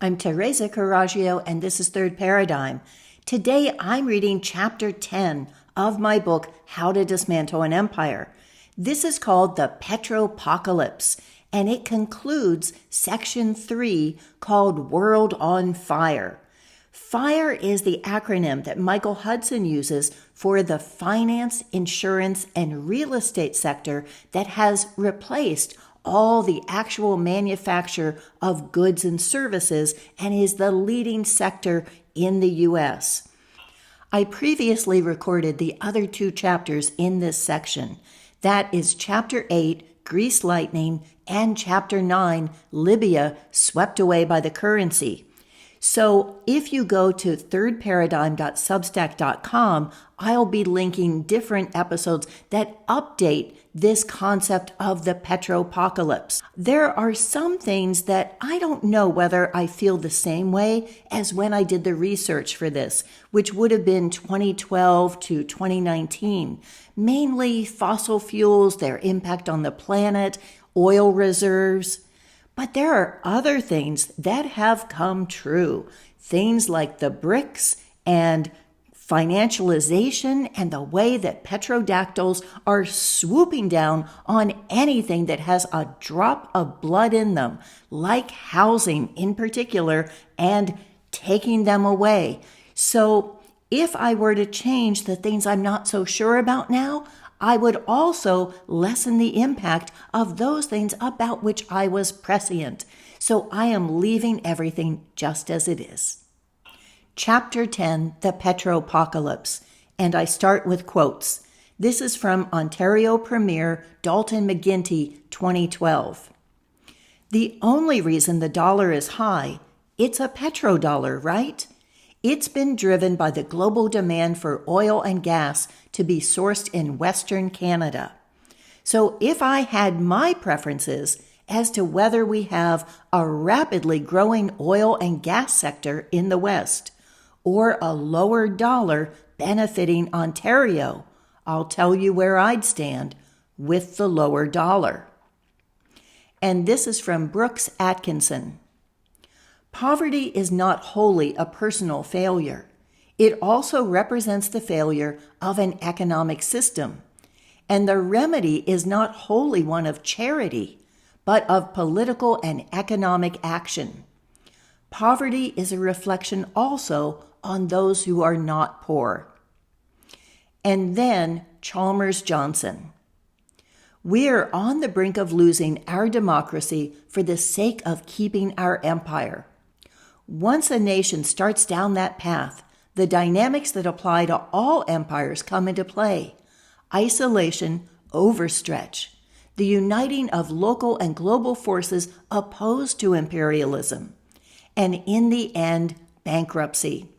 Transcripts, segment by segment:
I'm Teresa Carraggio, and this is Third Paradigm. Today, I'm reading Chapter 10 of my book, How to Dismantle an Empire. This is called the Petropocalypse, and it concludes Section 3 called World on Fire. FIRE is the acronym that Michael Hudson uses for the finance, insurance, and real estate sector that has replaced all the actual manufacture of goods and services and is the leading sector in the U.S. I previously recorded the other two chapters in this section. That is Chapter 8, Grease Lightning, and Chapter 9, Libya, Swept Away by the Currency. So if you go to thirdparadigm.substack.com, I'll be linking different episodes that update this concept of the Petropocalypse. There are some things that I don't know whether I feel the same way as when I did the research for this, which would have been 2012 to 2019. Mainly fossil fuels, their impact on the planet, oil reserves. But there are other things that have come true. Things like the BRICS and financialization and the way that petrodactyls are swooping down on anything that has a drop of blood in them, like housing in particular, and taking them away. So if I were to change the things I'm not so sure about now, I would also lessen the impact of those things about which I was prescient. So I am leaving everything just as it is. Chapter 10, The Petropocalypse, and I start with quotes. This is from Ontario Premier Dalton McGuinty, 2012. The only reason the dollar is high, it's a petrodollar, right? It's been driven by the global demand for oil and gas to be sourced in Western Canada. So if I had my preferences as to whether we have a rapidly growing oil and gas sector in the West or a lower dollar benefiting Ontario, I'll tell you where I'd stand, with the lower dollar. And this is from Brooks Atkinson. Poverty is not wholly a personal failure. It also represents the failure of an economic system. And the remedy is not wholly one of charity, but of political and economic action. Poverty is a reflection also on those who are not poor. And then Chalmers Johnson. We are on the brink of losing our democracy for the sake of keeping our empire. Once a nation starts down that path, the dynamics that apply to all empires come into play. Isolation, overstretch, the uniting of local and global forces opposed to imperialism, and in the end, bankruptcy.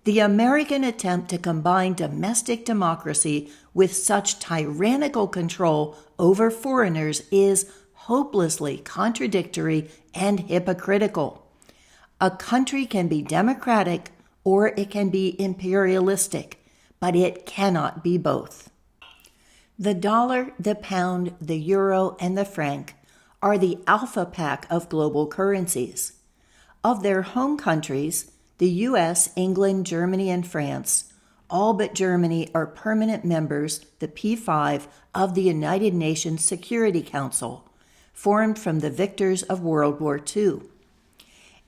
The American attempt to combine domestic democracy with such tyrannical control over foreigners is hopelessly contradictory and hypocritical. A country can be democratic or it can be imperialistic, but it cannot be both. The dollar, the pound, the euro, and the franc are the alpha pack of global currencies. Of their home countries, the U.S., England, Germany, and France, all but Germany are permanent members, the P5, of the United Nations Security Council, formed from the victors of World War II.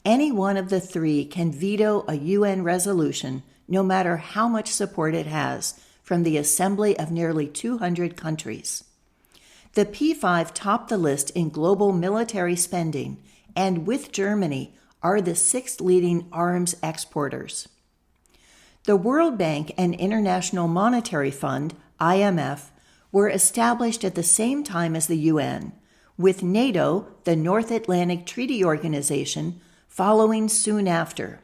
Any one of the three can veto a UN resolution, no matter how much support it has, from the assembly of nearly 200 countries. The P5 top the list in global military spending, and with Germany, are the sixth leading arms exporters. The World Bank and International Monetary Fund, IMF, were established at the same time as the UN, with NATO, the North Atlantic Treaty Organization, following soon after.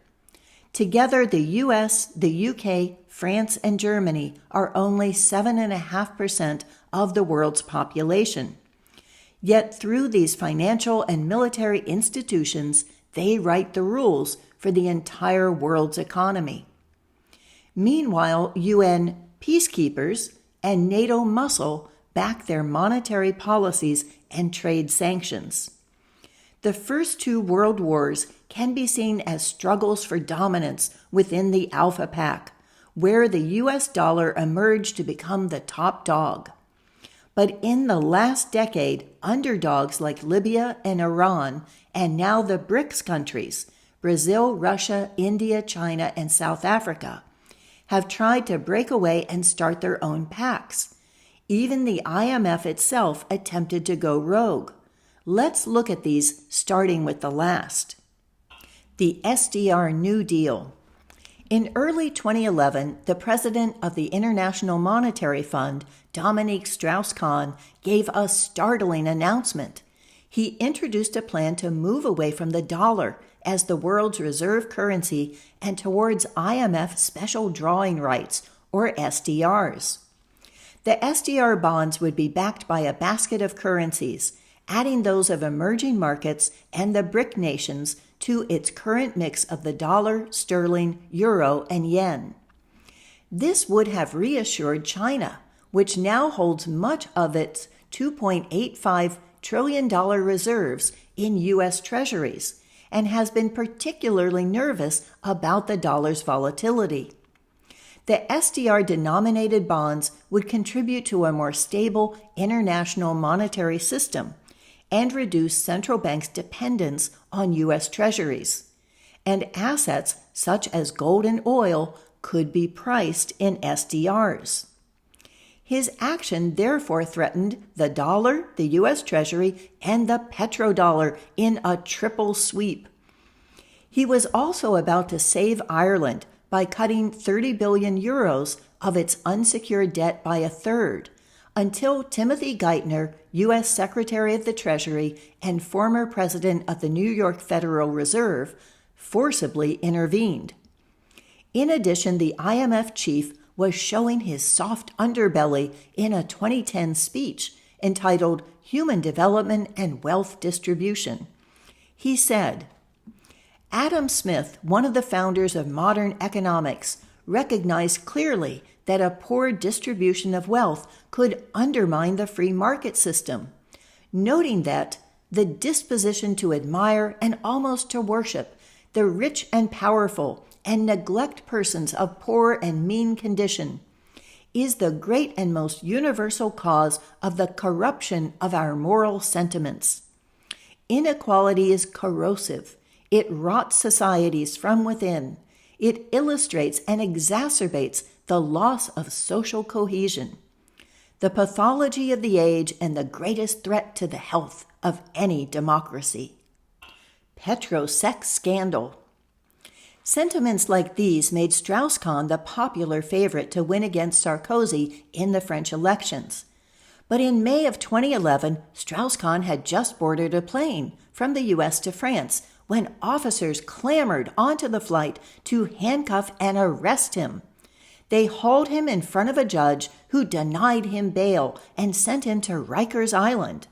Together, the US, the UK, France, and Germany are only 7.5% of the world's population. Yet through these financial and military institutions, they write the rules for the entire world's economy. Meanwhile, UN peacekeepers and NATO muscle back their monetary policies and trade sanctions. The first two world wars can be seen as struggles for dominance within the Alpha Pack, where the US dollar emerged to become the top dog. But in the last decade, underdogs like Libya and Iran, and now the BRICS countries, Brazil, Russia, India, China, and South Africa, have tried to break away and start their own packs. Even the IMF itself attempted to go rogue. Let's look at these, starting with the last. The SDR New Deal. In early 2011, the president of the International Monetary Fund, Dominique Strauss-Kahn, gave a startling announcement. He introduced a plan to move away from the dollar as the world's reserve currency and towards IMF special drawing rights, or SDRs. The SDR bonds would be backed by a basket of currencies, adding those of emerging markets and the BRIC nations to its current mix of the dollar, sterling, euro, and yen. This would have reassured China, which now holds much of its $2.85 trillion reserves in U.S. treasuries and has been particularly nervous about the dollar's volatility. The SDR-denominated bonds would contribute to a more stable international monetary system and reduce central banks' dependence on U.S. treasuries, and assets such as gold and oil could be priced in SDRs. His action therefore threatened the dollar, the U.S. Treasury, and the petrodollar in a triple sweep. He was also about to save Ireland by cutting 30 billion euros of its unsecured debt by a third, until Timothy Geithner, U.S. Secretary of the Treasury and former president of the New York Federal Reserve, forcibly intervened. In addition, the IMF chief was showing his soft underbelly in a 2010 speech entitled Human Development and Wealth Distribution. He said, Adam Smith, one of the founders of modern economics, recognized clearly that a poor distribution of wealth could undermine the free market system, noting that the disposition to admire and almost to worship the rich and powerful and neglect persons of poor and mean condition is the great and most universal cause of the corruption of our moral sentiments. Inequality is corrosive. It rots societies from within. It illustrates and exacerbates the loss of social cohesion, the pathology of the age and the greatest threat to the health of any democracy. Petro-sex scandal. Sentiments like these made Strauss-Kahn the popular favorite to win against Sarkozy in the French elections. But in May of 2011, Strauss-Kahn had just boarded a plane from the U.S. to France when officers clamored onto the flight to handcuff and arrest him. They hauled him in front of a judge who denied him bail and sent him to Rikers Island.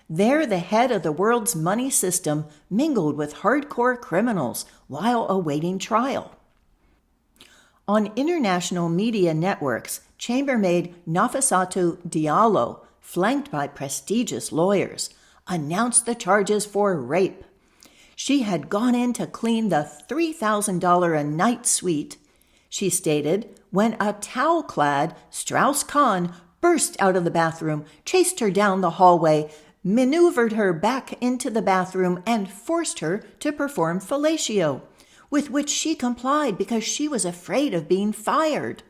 There, the head of the world's money system mingled with hardcore criminals while awaiting trial. On international media networks, chambermaid Nafissatou Diallo, flanked by prestigious lawyers, announced the charges for rape. She had gone in to clean the $3,000 a night suite, she stated, when a towel-clad Strauss-Kahn burst out of the bathroom, chased her down the hallway, maneuvered her back into the bathroom, and forced her to perform fellatio, with which she complied because she was afraid of being fired.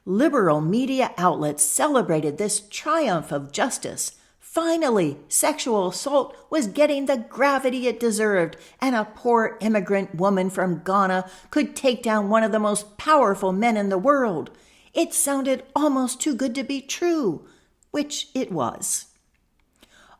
Liberal media outlets celebrated this triumph of justice. Finally, sexual assault was getting the gravity it deserved, and a poor immigrant woman from Ghana could take down one of the most powerful men in the world. It sounded almost too good to be true, which it was.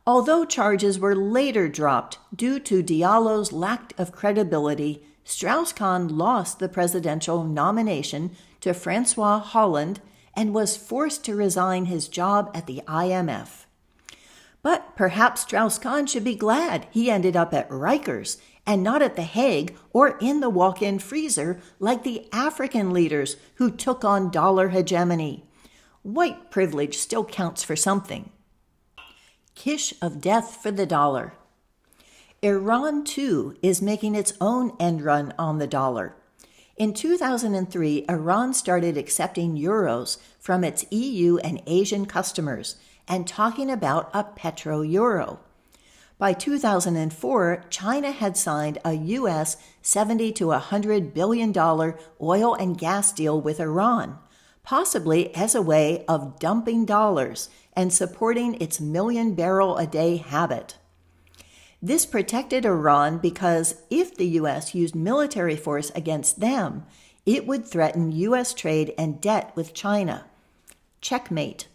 Although charges were later dropped due to Diallo's lack of credibility, Strauss-Kahn lost the presidential nomination to Francois Hollande and was forced to resign his job at the IMF. But perhaps Strauss-Kahn should be glad he ended up at Rikers and not at The Hague or in the walk-in freezer like the African leaders who took on dollar hegemony. White privilege still counts for something. Kish of death for the dollar. Iran, too, is making its own end run on the dollar. In 2003, Iran started accepting euros from its EU and Asian customers and talking about a petro-euro. By 2004, China had signed a U.S. $70 to $100 billion oil and gas deal with Iran, possibly as a way of dumping dollars and supporting its million-barrel-a-day habit. This protected Iran because if the U.S. used military force against them, it would threaten U.S. trade and debt with China. Checkmate.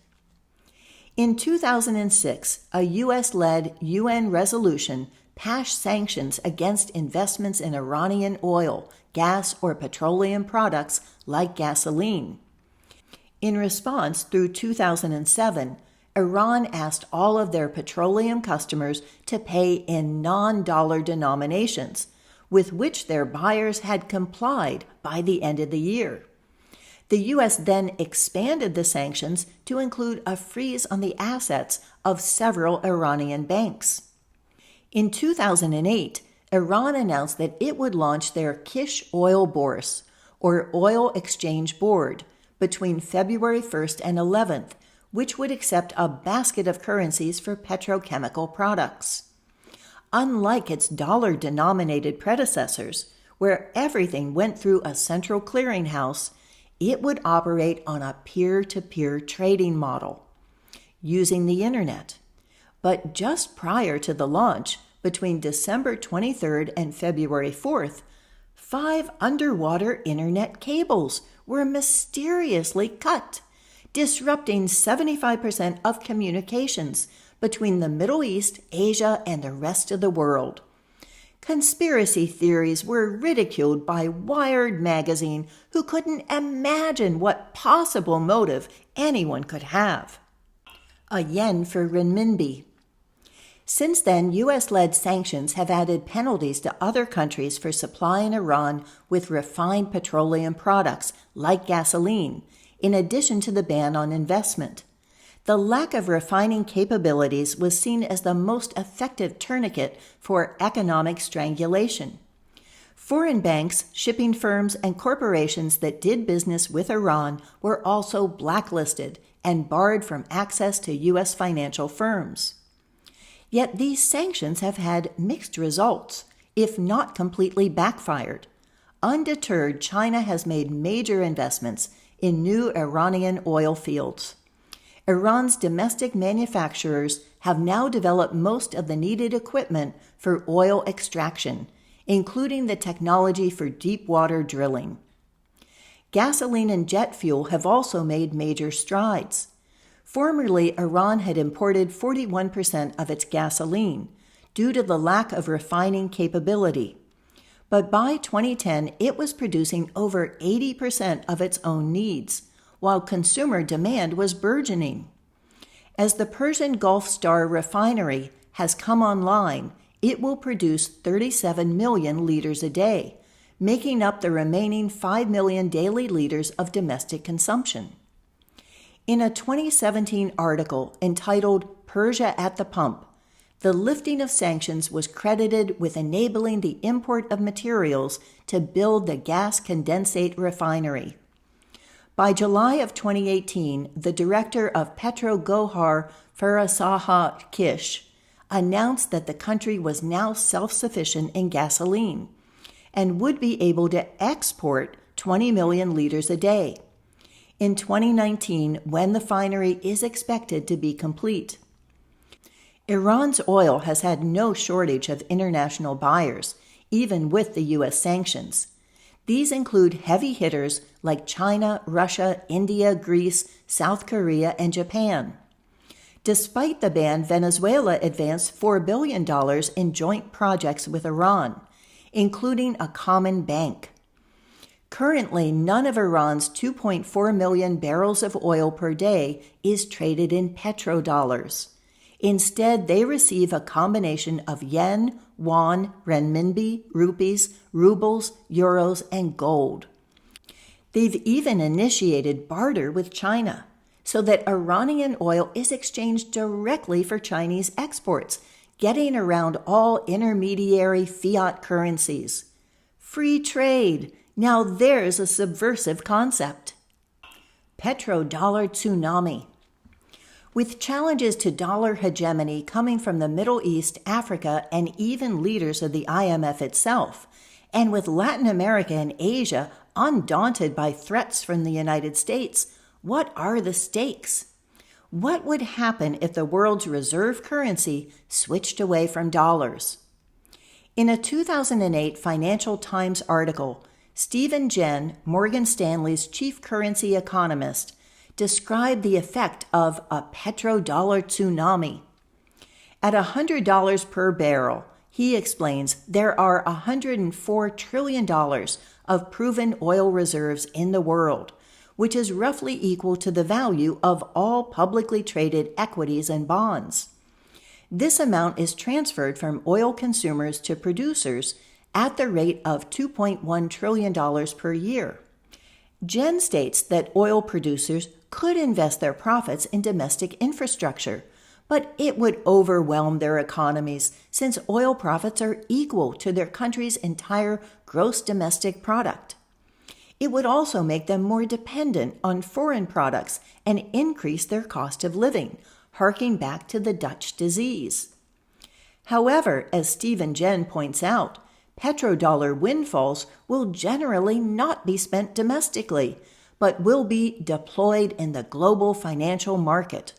In 2006, a U.S.-led UN resolution passed sanctions against investments in Iranian oil, gas, or petroleum products like gasoline. In response, through 2007, Iran asked all of their petroleum customers to pay in non-dollar denominations, with which their buyers had complied by the end of the year. The U.S. then expanded the sanctions to include a freeze on the assets of several Iranian banks. In 2008, Iran announced that it would launch their Kish Oil Bourse, or Oil Exchange Board, between February 1st and 11th, which would accept a basket of currencies for petrochemical products. Unlike its dollar-denominated predecessors, where everything went through a central clearinghouse, it would operate on a peer-to-peer trading model, using the internet. But just prior to the launch, between December 23rd and February 4th, 5 underwater internet cables were mysteriously cut, disrupting 75% of communications between the Middle East, Asia, and the rest of the world. Conspiracy theories were ridiculed by Wired magazine, who couldn't imagine what possible motive anyone could have. A yen for renminbi. Since then, U.S.-led sanctions have added penalties to other countries for supplying Iran with refined petroleum products like gasoline, in addition to the ban on investment. The lack of refining capabilities was seen as the most effective tourniquet for economic strangulation. Foreign banks, shipping firms, and corporations that did business with Iran were also blacklisted and barred from access to U.S. financial firms. Yet these sanctions have had mixed results, if not completely backfired. Undeterred, China has made major investments in new Iranian oil fields. Iran's domestic manufacturers have now developed most of the needed equipment for oil extraction, including the technology for deep water drilling. Gasoline and jet fuel have also made major strides. Formerly, Iran had imported 41% of its gasoline due to the lack of refining capability. But by 2010, it was producing over 80% of its own needs, while consumer demand was burgeoning. As the Persian Gulf Star refinery has come online, it will produce 37 million liters a day, making up the remaining 5 million daily liters of domestic consumption. In a 2017 article entitled Persia at the Pump, the lifting of sanctions was credited with enabling the import of materials to build the gas condensate refinery. By July of 2018, the director of Petro Gohar Farasaha Kish announced that the country was now self-sufficient in gasoline and would be able to export 20 million liters a day in 2019, when the refinery is expected to be complete. Iran's oil has had no shortage of international buyers, even with the U.S. sanctions. These include heavy hitters like China, Russia, India, Greece, South Korea, and Japan. Despite the ban, Venezuela advanced $4 billion in joint projects with Iran, including a common bank. Currently, none of Iran's 2.4 million barrels of oil per day is traded in petrodollars. Instead, they receive a combination of yen, won, renminbi, rupees, rubles, euros, and gold. They've even initiated barter with China, so that Iranian oil is exchanged directly for Chinese exports, getting around all intermediary fiat currencies. Free trade. Now there's a subversive concept. Petrodollar tsunami. With challenges to dollar hegemony coming from the Middle East, Africa, and even leaders of the IMF itself, and with Latin America and Asia undaunted by threats from the United States, what are the stakes? What would happen if the world's reserve currency switched away from dollars? In a 2008 Financial Times article, Stephen Jen, Morgan Stanley's chief currency economist, described the effect of a petrodollar tsunami. At $100 per barrel, he explains there are $104 trillion of proven oil reserves in the world, which is roughly equal to the value of all publicly traded equities and bonds. This amount is transferred from oil consumers to producers at the rate of $2.1 trillion per year. Jen states that oil producers could invest their profits in domestic infrastructure, but it would overwhelm their economies since oil profits are equal to their country's entire gross domestic product. It would also make them more dependent on foreign products and increase their cost of living, harking back to the Dutch disease. However, as Stephen Jen points out, petrodollar windfalls will generally not be spent domestically, but will be deployed in the global financial market.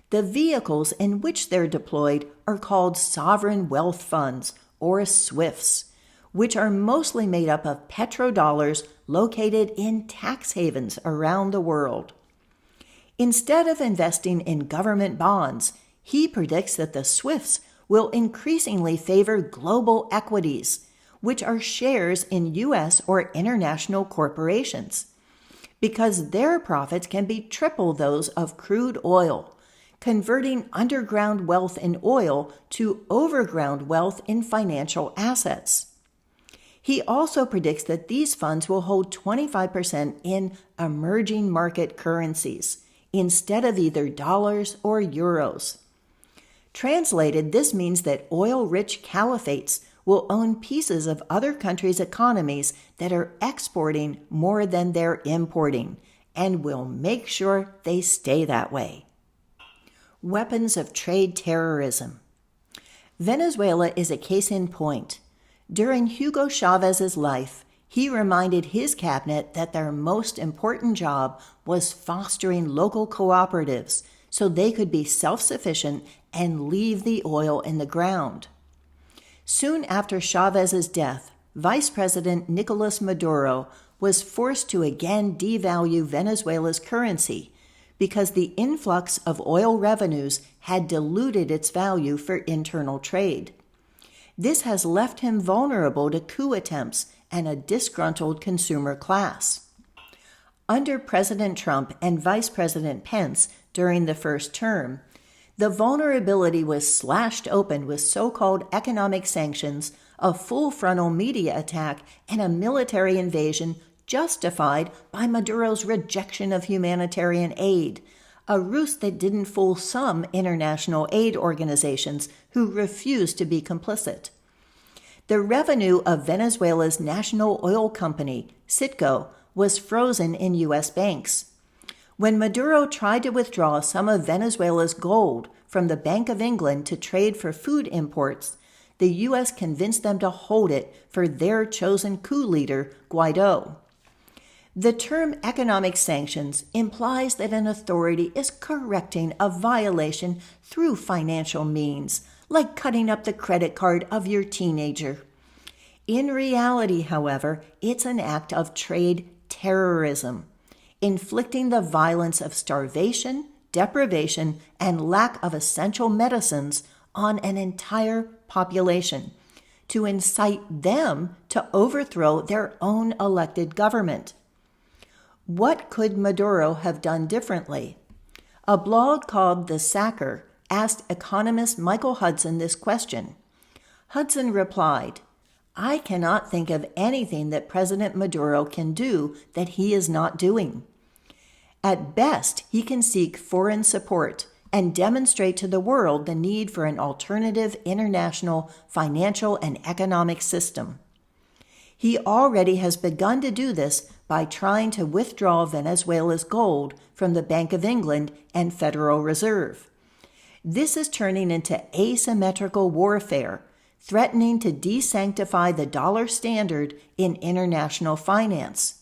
The vehicles in which they're deployed are called sovereign wealth funds, or SWIFTs, which are mostly made up of petrodollars located in tax havens around the world. Instead of investing in government bonds, he predicts that the SWIFTs will increasingly favor global equities, which are shares in U.S. or international corporations, because their profits can be triple those of crude oil, converting underground wealth in oil to overground wealth in financial assets. He also predicts that these funds will hold 25% in emerging market currencies, instead of either dollars or euros. Translated, this means that oil-rich caliphates will own pieces of other countries' economies that are exporting more than they're importing, and will make sure they stay that way. Weapons of trade terrorism. Venezuela is a case in point. During Hugo Chávez's life, he reminded his cabinet that their most important job was fostering local cooperatives so they could be self-sufficient and leave the oil in the ground. Soon after Chávez's death, Vice President Nicolas Maduro was forced to again devalue Venezuela's currency because the influx of oil revenues had diluted its value for internal trade. This has left him vulnerable to coup attempts and a disgruntled consumer class. Under President Trump and Vice President Pence during the first term, the vulnerability was slashed open with so-called economic sanctions, a full frontal media attack, and a military invasion justified by Maduro's rejection of humanitarian aid, a ruse that didn't fool some international aid organizations who refused to be complicit. The revenue of Venezuela's national oil company, Citgo, was frozen in U.S. banks. When Maduro tried to withdraw some of Venezuela's gold from the Bank of England to trade for food imports, the U.S. convinced them to hold it for their chosen coup leader, Guaido. The term economic sanctions implies that an authority is correcting a violation through financial means, like cutting up the credit card of your teenager. In reality, however, it's an act of trade terrorism, inflicting the violence of starvation, deprivation, and lack of essential medicines on an entire population to incite them to overthrow their own elected government. What could Maduro have done differently? A blog called The Sacker asked economist Michael Hudson this question. Hudson replied, "I cannot think of anything that President Maduro can do that he is not doing. At best, he can seek foreign support, and demonstrate to the world the need for an alternative international financial and economic system. He already has begun to do this by trying to withdraw Venezuela's gold from the Bank of England and Federal Reserve. This is turning into asymmetrical warfare, threatening to desanctify the dollar standard in international finance.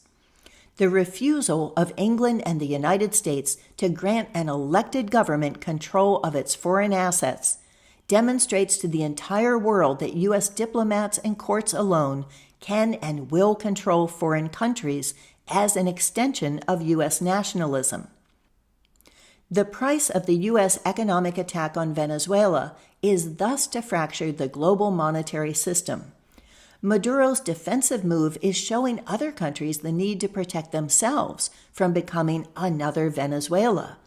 The refusal of England and the United States to grant an elected government control of its foreign assets demonstrates to the entire world that U.S. diplomats and courts alone can and will control foreign countries as an extension of U.S. nationalism. The price of the U.S. economic attack on Venezuela is thus to fracture the global monetary system. Maduro's defensive move is showing other countries the need to protect themselves from becoming another Venezuela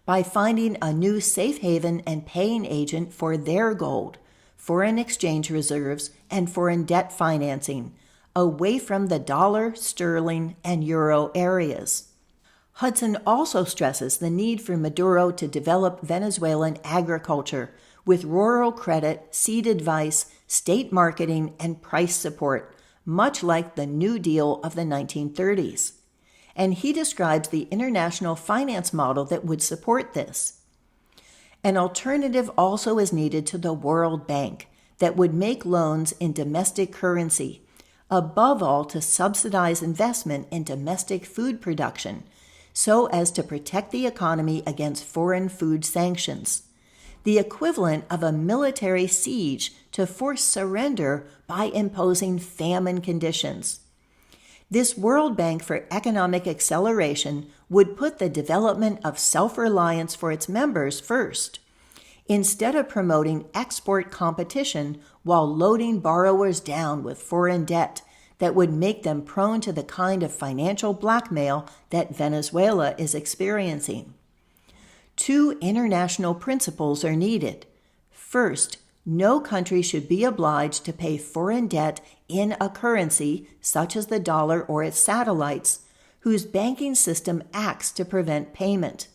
by finding a new safe haven and paying agent for their gold, foreign exchange reserves, and foreign debt financing, away from the dollar, sterling, and euro areas. Hudson also stresses the need for Maduro to develop Venezuelan agriculture with rural credit, seed advice, state marketing, and price support, much like the New Deal of the 1930s. And he describes the international finance model that would support this. An alternative also is needed to the World Bank that would make loans in domestic currency, above all to subsidize investment in domestic food production, so as to protect the economy against foreign food sanctions, the equivalent of a military siege to force surrender by imposing famine conditions. This World Bank for Economic Acceleration would put the development of self-reliance for its members first, instead of promoting export competition while loading borrowers down with foreign debt that would make them prone to the kind of financial blackmail that Venezuela is experiencing. Two international principles are needed. First, no country should be obliged to pay foreign debt in a currency, such as the dollar or its satellites, whose banking system acts to prevent payment.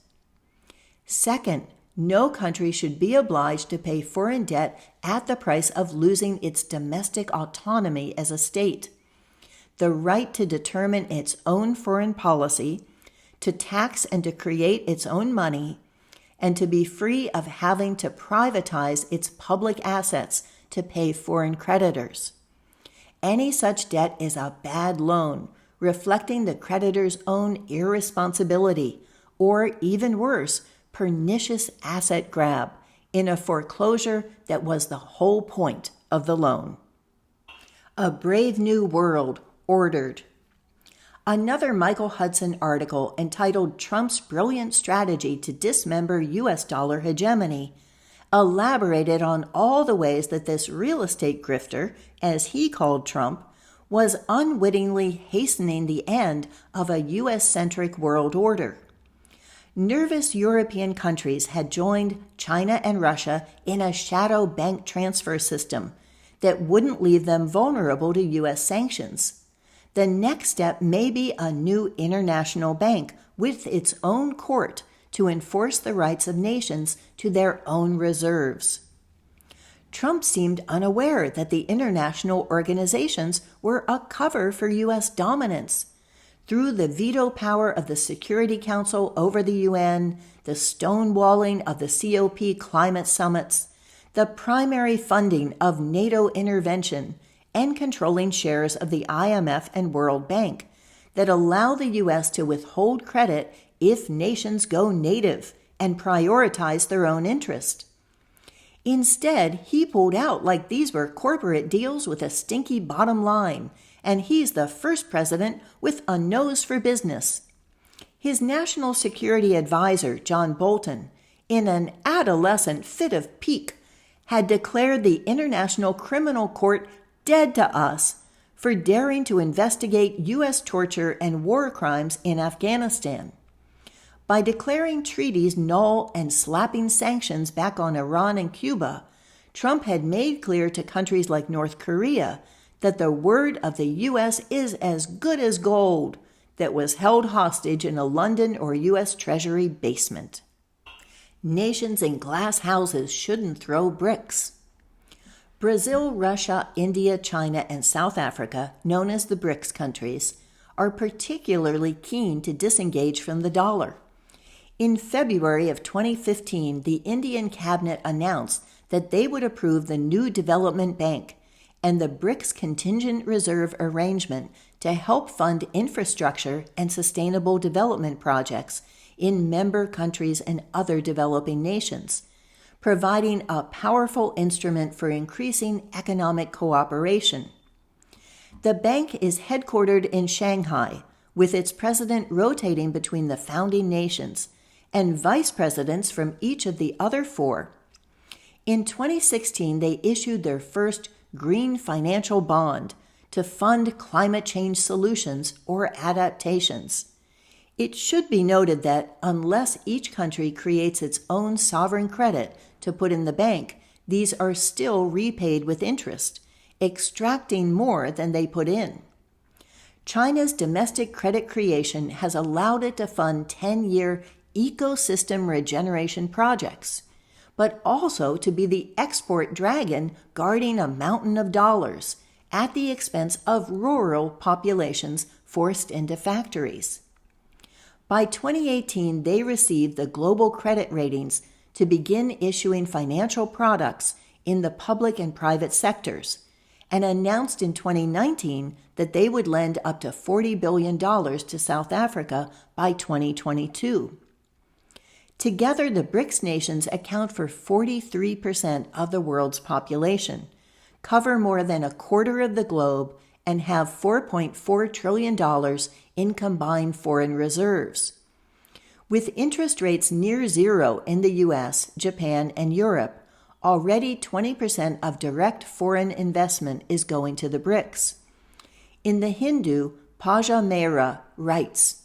Second, no country should be obliged to pay foreign debt at the price of losing its domestic autonomy as a state, the right to determine its own foreign policy, to tax and to create its own money, and to be free of having to privatize its public assets to pay foreign creditors. Any such debt is a bad loan, reflecting the creditor's own irresponsibility, or even worse, pernicious asset grab in a foreclosure that was the whole point of the loan. A Brave New World ordered. Another Michael Hudson article entitled Trump's Brilliant Strategy to Dismember U.S. Dollar Hegemony elaborated on all the ways that this real estate grifter, as he called Trump, was unwittingly hastening the end of a U.S.-centric world order. Nervous European countries had joined China and Russia in a shadow bank transfer system that wouldn't leave them vulnerable to U.S. sanctions. The next step may be a new international bank with its own court to enforce the rights of nations to their own reserves. Trump seemed unaware that the international organizations were a cover for U.S. dominance. Through the veto power of the Security Council over the UN, the stonewalling of the COP climate summits, the primary funding of NATO intervention, and controlling shares of the IMF and World Bank that allow the U.S. to withhold credit if nations go native and prioritize their own interest. Instead, he pulled out like these were corporate deals with a stinky bottom line, and he's the first president with a nose for business. His national security advisor, John Bolton, in an adolescent fit of pique, had declared the International Criminal Court dead to us for daring to investigate U.S. torture and war crimes in Afghanistan. By declaring treaties null and slapping sanctions back on Iran and Cuba, Trump had made clear to countries like North Korea that the word of the U.S. is as good as gold that was held hostage in a London or U.S. Treasury basement. Nations in glass houses shouldn't throw bricks. Brazil, Russia, India, China, and South Africa, known as the BRICS countries, are particularly keen to disengage from the dollar. In February of 2015, the Indian cabinet announced that they would approve the new development bank and the BRICS contingent reserve arrangement to help fund infrastructure and sustainable development projects in member countries and other developing nations, providing a powerful instrument for increasing economic cooperation. The bank is headquartered in Shanghai, with its president rotating between the founding nations and vice presidents from each of the other four. In 2016, they issued their first green financial bond to fund climate change solutions or adaptations. It should be noted that unless each country creates its own sovereign credit to put in the bank, these are still repaid with interest, extracting more than they put in. China's domestic credit creation has allowed it to fund 10-year ecosystem regeneration projects, but also to be the export dragon guarding a mountain of dollars at the expense of rural populations forced into factories. By 2018, they received the global credit ratings to begin issuing financial products in the public and private sectors, and announced in 2019 that they would lend up to $40 billion to South Africa by 2022. Together, the BRICS nations account for 43% of the world's population, cover more than a quarter of the globe, and have $4.4 trillion in combined foreign reserves. With interest rates near zero in the US, Japan, and Europe, already 20% of direct foreign investment is going to the BRICS. In the Hindu, Paja Mehra writes,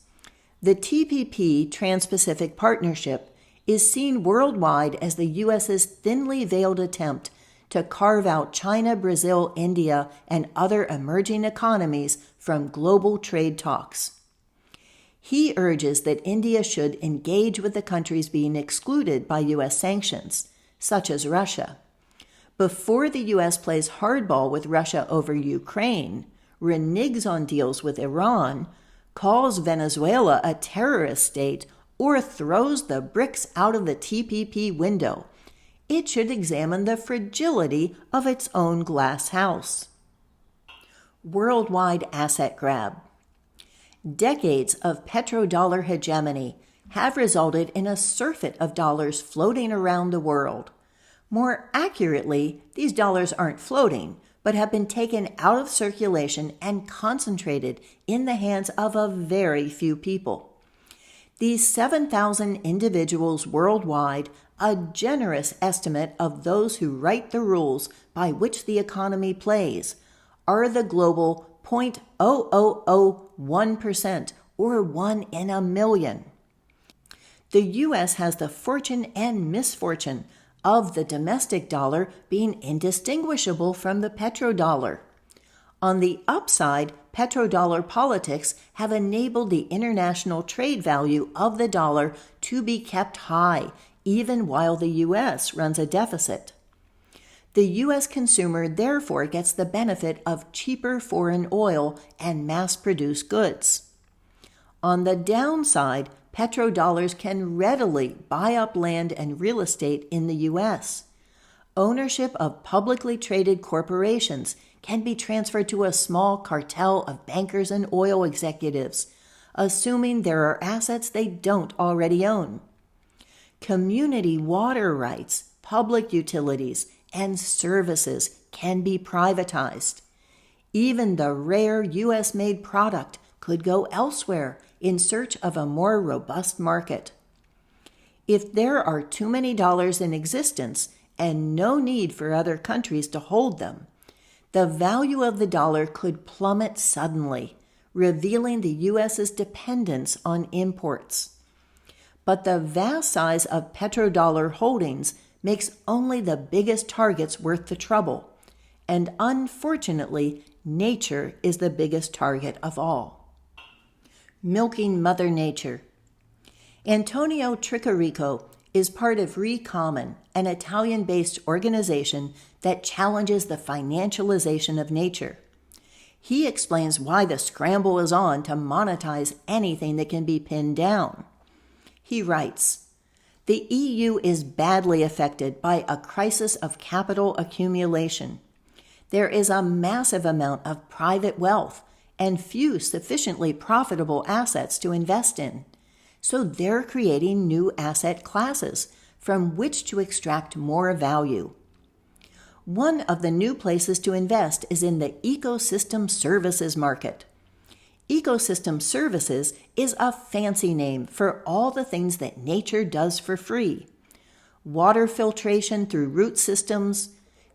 "The TPP Trans-Pacific Partnership is seen worldwide as the US's thinly veiled attempt to carve out China, Brazil, India, and other emerging economies from global trade talks." He urges that India should engage with the countries being excluded by U.S. sanctions, such as Russia. Before the U.S. plays hardball with Russia over Ukraine, reneges on deals with Iran, calls Venezuela a terrorist state, or throws the BRICS out of the TPP window, it should examine the fragility of its own glass house. Worldwide asset grab. Decades of petrodollar hegemony have resulted in a surfeit of dollars floating around the world. More accurately, these dollars aren't floating, but have been taken out of circulation and concentrated in the hands of a very few people. These 7,000 individuals worldwide, a generous estimate of those who write the rules by which the economy plays, are the global 0.0001%, or 1 in a million. The U.S. has the fortune and misfortune of the domestic dollar being indistinguishable from the petrodollar. On the upside, petrodollar politics have enabled the international trade value of the dollar to be kept high, even while the U.S. runs a deficit. The U.S. consumer therefore gets the benefit of cheaper foreign oil and mass-produced goods. On the downside, petrodollars can readily buy up land and real estate in the U.S. Ownership of publicly traded corporations can be transferred to a small cartel of bankers and oil executives, assuming there are assets they don't already own. Community water rights, public utilities, and services can be privatized. Even the rare U.S.-made product could go elsewhere in search of a more robust market. If there are too many dollars in existence and no need for other countries to hold them, the value of the dollar could plummet suddenly, revealing the U.S.'s dependence on imports. But the vast size of petrodollar holdings makes only the biggest targets worth the trouble, and unfortunately, nature is the biggest target of all. Milking Mother Nature. Antonio Tricarico is part of Recommon, an Italian-based organization that challenges the financialization of nature. He explains why the scramble is on to monetize anything that can be pinned down. He writes, "The EU is badly affected by a crisis of capital accumulation. There is a massive amount of private wealth and few sufficiently profitable assets to invest in. So they're creating new asset classes from which to extract more value. One of the new places to invest is in the ecosystem services market. Ecosystem services is a fancy name for all the things that nature does for free. Water filtration through root systems,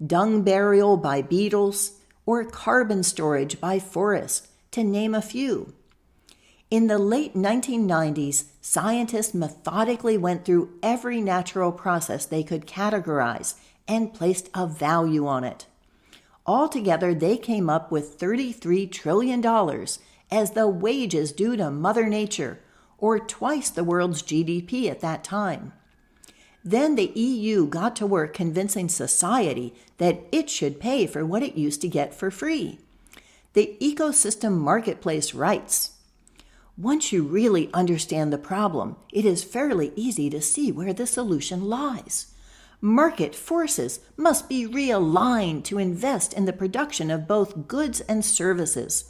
dung burial by beetles, or carbon storage by forests, to name a few. In the late 1990s, scientists methodically went through every natural process they could categorize and placed a value on it. Altogether, they came up with $33 trillion as the wages due to Mother Nature, or twice the world's GDP at that time. Then the EU got to work convincing society that it should pay for what it used to get for free. The ecosystem marketplace writes, "Once you really understand the problem, it is fairly easy to see where the solution lies. Market forces must be realigned to invest in the production of both goods and services.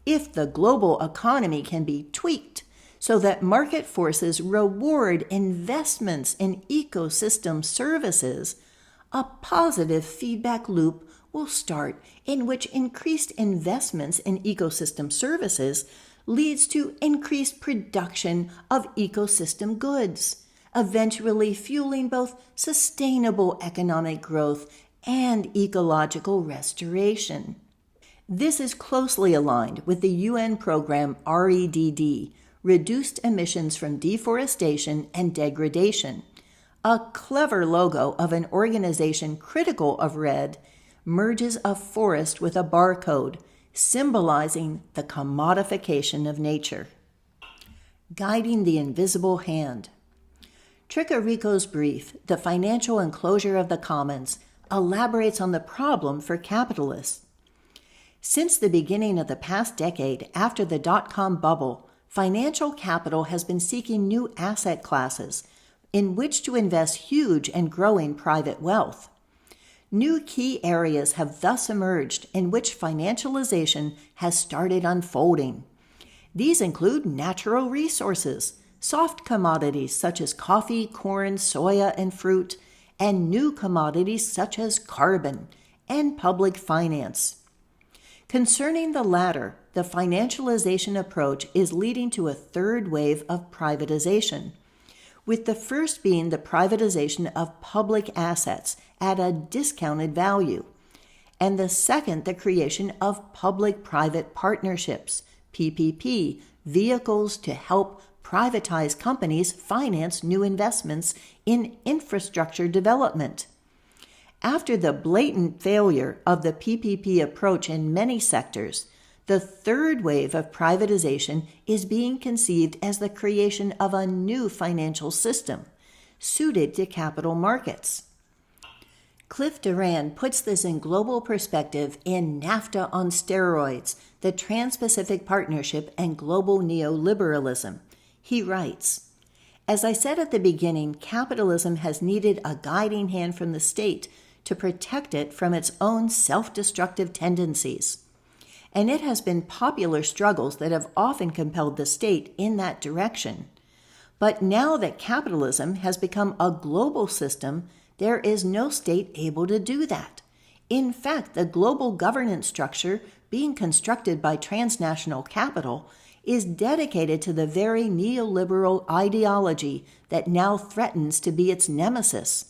If the global economy can be tweaked so that market forces reward investments in ecosystem services, a positive feedback loop will start in which increased investments in ecosystem services leads to increased production of ecosystem goods, eventually fueling both sustainable economic growth and ecological restoration." This is closely aligned with the UN program REDD, Reduced Emissions from Deforestation and Degradation, a clever logo of an organization critical of REDD merges a forest with a barcode, symbolizing the commodification of nature. Guiding the Invisible Hand. Tricarico's brief, The Financial Enclosure of the Commons, elaborates on the problem for capitalists. Since the beginning of the past decade after the dot-com bubble, financial capital has been seeking new asset classes in which to invest huge and growing private wealth. New key areas have thus emerged in which financialization has started unfolding. These include natural resources, soft commodities such as coffee, corn, soya, and fruit, and new commodities such as carbon, and public finance. Concerning the latter, the financialization approach is leading to a third wave of privatization, with the first being the privatization of public assets at a discounted value, and the second the creation of public-private partnerships, PPP, vehicles to help privatized companies finance new investments in infrastructure development. After the blatant failure of the PPP approach in many sectors, the third wave of privatization is being conceived as the creation of a new financial system suited to capital markets. Cliff Durand puts this in global perspective in NAFTA on Steroids, the Trans-Pacific Partnership and Global Neoliberalism. He writes, "As I said at the beginning, capitalism has needed a guiding hand from the state to protect it from its own self-destructive tendencies. And it has been popular struggles that have often compelled the state in that direction. But now that capitalism has become a global system, there is no state able to do that. In fact, the global governance structure being constructed by transnational capital is dedicated to the very neoliberal ideology that now threatens to be its nemesis.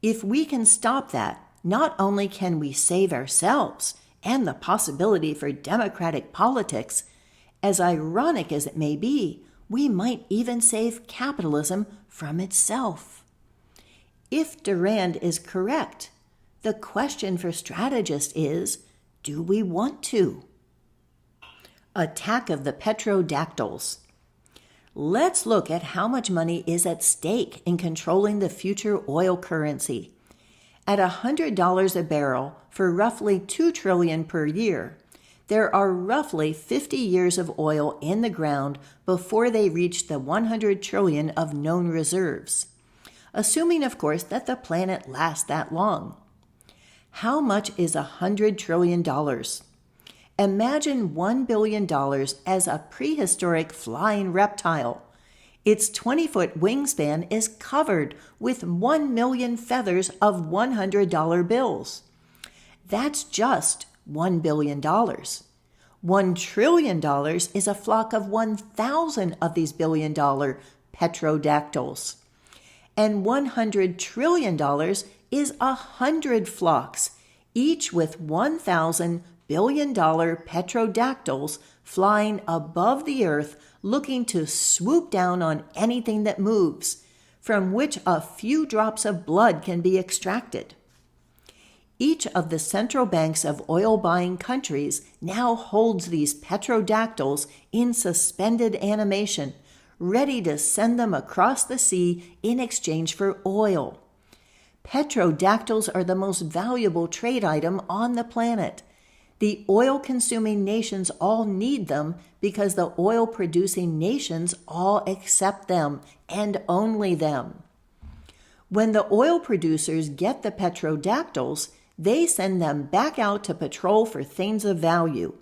If we can stop that, not only can we save ourselves and the possibility for democratic politics, as ironic as it may be, we might even save capitalism from itself." If Durand is correct, the question for strategists is, do we want to? Attack of the petrodactyls. Let's look at how much money is at stake in controlling the future oil currency. At $100 a barrel for roughly $2 trillion per year, there are roughly 50 years of oil in the ground before they reach the 100 trillion of known reserves. Assuming, of course, that the planet lasts that long. How much is $100 trillion? Imagine $1 billion as a prehistoric flying reptile. Its 20-foot wingspan is covered with 1 million feathers of $100 bills. That's just $1 billion. $1 trillion is a flock of 1,000 of these billion-dollar petrodactyls. And $100 trillion is 100 flocks, each with 1,000 billion-dollar petrodactyls flying above the earth looking to swoop down on anything that moves, from which a few drops of blood can be extracted. Each of the central banks of oil-buying countries now holds these petrodactyls in suspended animation, ready to send them across the sea in exchange for oil. Petrodactyls are the most valuable trade item on the planet. The oil-consuming nations all need them because the oil-producing nations all accept them and only them. When the oil producers get the petrodactyls, they send them back out to patrol for things of value.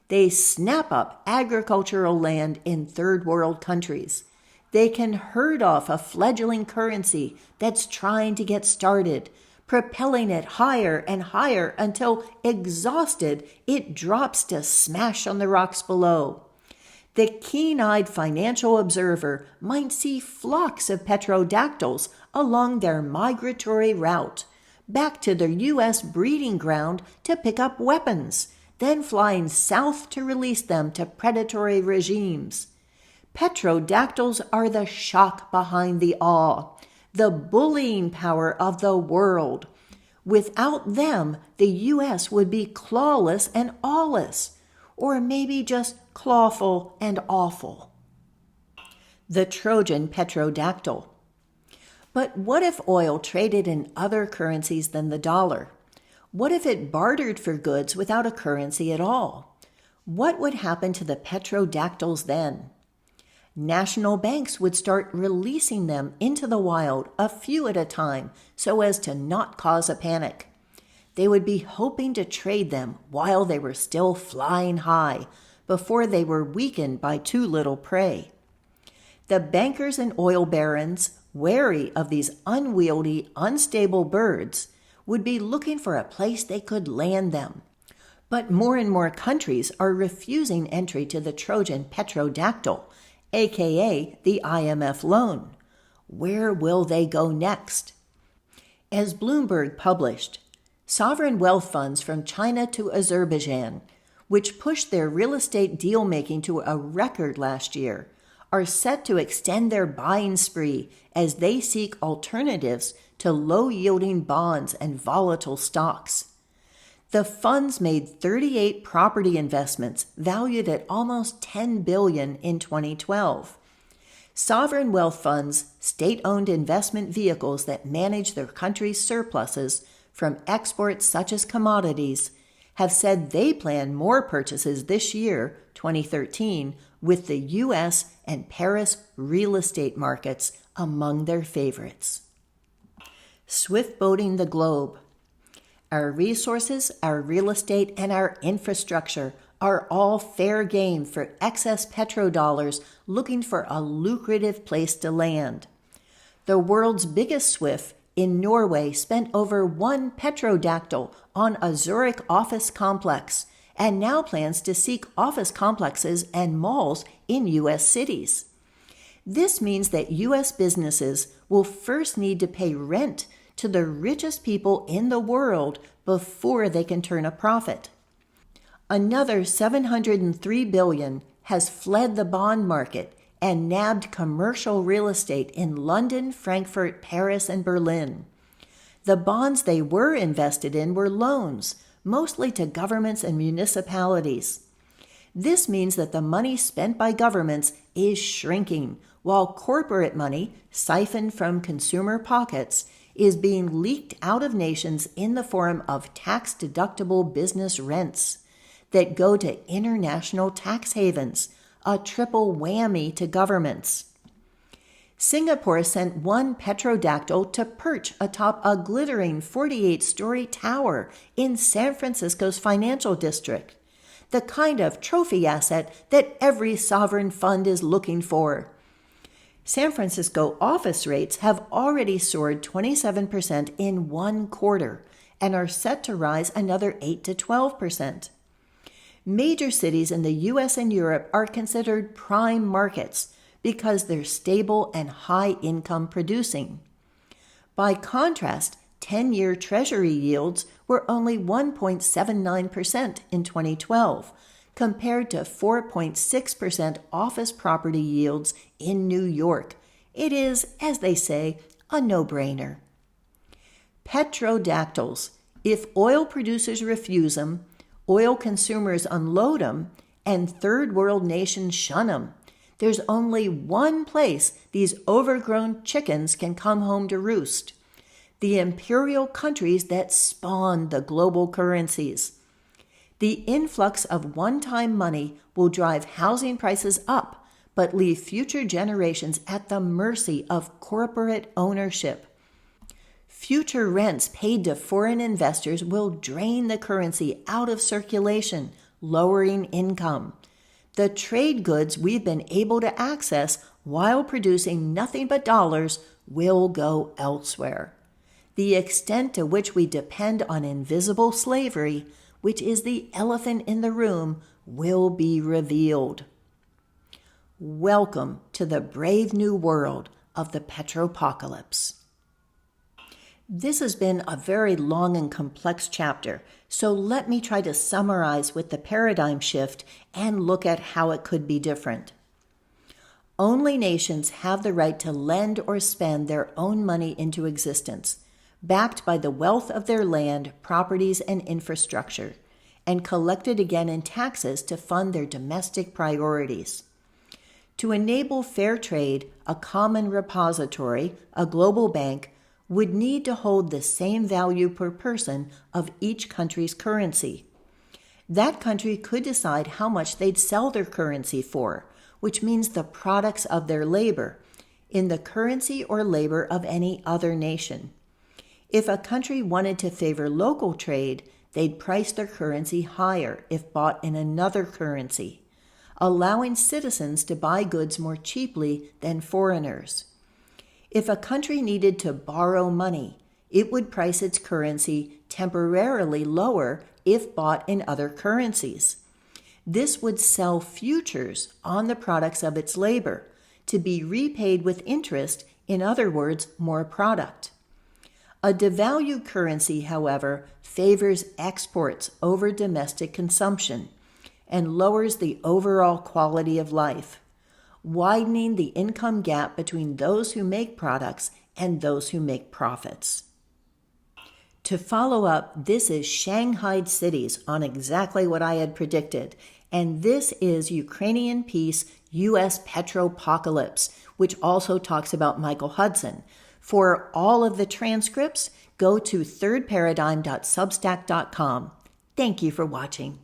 They snap up agricultural land in third world countries. They can herd off a fledgling currency that's trying to get started, propelling it higher and higher until, exhausted, it drops to smash on the rocks below. The keen-eyed financial observer might see flocks of petrodactyls along their migratory route, back to their U.S. breeding ground to pick up weapons, then flying south to release them to predatory regimes. Petrodactyls are the shock behind the awe, the bullying power of the world. Without them, the U.S. would be clawless and aweless, or maybe just clawful and awful. The Trojan petrodactyl. But what if oil traded in other currencies than the dollar? What if it bartered for goods without a currency at all? What would happen to the petrodactyls then? National banks would start releasing them into the wild a few at a time so as to not cause a panic. They would be hoping to trade them while they were still flying high, before they were weakened by too little prey. The bankers and oil barons, wary of these unwieldy, unstable birds, would be looking for a place they could land them. But more and more countries are refusing entry to the Trojan petrodactyl, aka the IMF loan. Where will they go next? As Bloomberg published, sovereign wealth funds from China to Azerbaijan, which pushed their real estate deal-making to a record last year, are set to extend their buying spree as they seek alternatives to low-yielding bonds and volatile stocks. The funds made 38 property investments valued at almost $10 billion in 2012. Sovereign wealth funds, state-owned investment vehicles that manage their country's surpluses from exports such as commodities, have said they plan more purchases this year, 2013, with the U.S. and Paris real estate markets among their favorites. Swift boating the globe. Our resources, our real estate, and our infrastructure are all fair game for excess petrodollars looking for a lucrative place to land. The world's biggest swift in Norway spent over 1 petrodactyl on a Zurich office complex and now plans to seek office complexes and malls in U.S. cities. This means that U.S. businesses will first need to pay rent to the richest people in the world before they can turn a profit. Another $703 billion has fled the bond market and nabbed commercial real estate in London, Frankfurt, Paris, and Berlin. The bonds they were invested in were loans, mostly to governments and municipalities. This means that the money spent by governments is shrinking, while corporate money, siphoned from consumer pockets, is being leaked out of nations in the form of tax-deductible business rents that go to international tax havens, a triple whammy to governments. Singapore sent one petrodactyl to perch atop a glittering 48-story tower in San Francisco's financial district, the kind of trophy asset that every sovereign fund is looking for. San Francisco office rates have already soared 27% in 1 quarter and are set to rise another 8 to 12%. Major cities in the U.S. and Europe are considered prime markets because they're stable and high-income producing. By contrast, 10-year Treasury yields were only 1.79% in 2012, compared to 4.6% office property yields in New York. It is, as they say, a no-brainer. Petrodactyls. If oil producers refuse them, oil consumers unload them, and third world nations shun them, there's only one place these overgrown chickens can come home to roost: the imperial countries that spawn the global currencies. The influx of one-time money will drive housing prices up, but leave future generations at the mercy of corporate ownership. Future rents paid to foreign investors will drain the currency out of circulation, lowering income. The trade goods we've been able to access while producing nothing but dollars will go elsewhere. The extent to which we depend on invisible slavery, which is the elephant in the room, will be revealed. Welcome to the brave new world of the Petropocalypse. This has been a very long and complex chapter, so let me try to summarize with the paradigm shift and look at how it could be different. Only nations have the right to lend or spend their own money into existence, backed by the wealth of their land, properties, and infrastructure, and collected again in taxes to fund their domestic priorities. To enable fair trade, a common repository, a global bank, would need to hold the same value per person of each country's currency. That country could decide how much they'd sell their currency for, which means the products of their labor, in the currency or labor of any other nation. If a country wanted to favor local trade, they'd price their currency higher if bought in another currency, allowing citizens to buy goods more cheaply than foreigners. If a country needed to borrow money, it would price its currency temporarily lower if bought in other currencies. This would sell futures on the products of its labor to be repaid with interest, in other words, more product. A devalued currency, however, favors exports over domestic consumption and lowers the overall quality of life, widening the income gap between those who make products and those who make profits. To follow up, this is Shanghaied cities on exactly what I had predicted, and this is Ukrainian Peace, U.S. Petropocalypse, which also talks about Michael Hudson. For all of the transcripts, go to thirdparadigm.substack.com. Thank you for watching.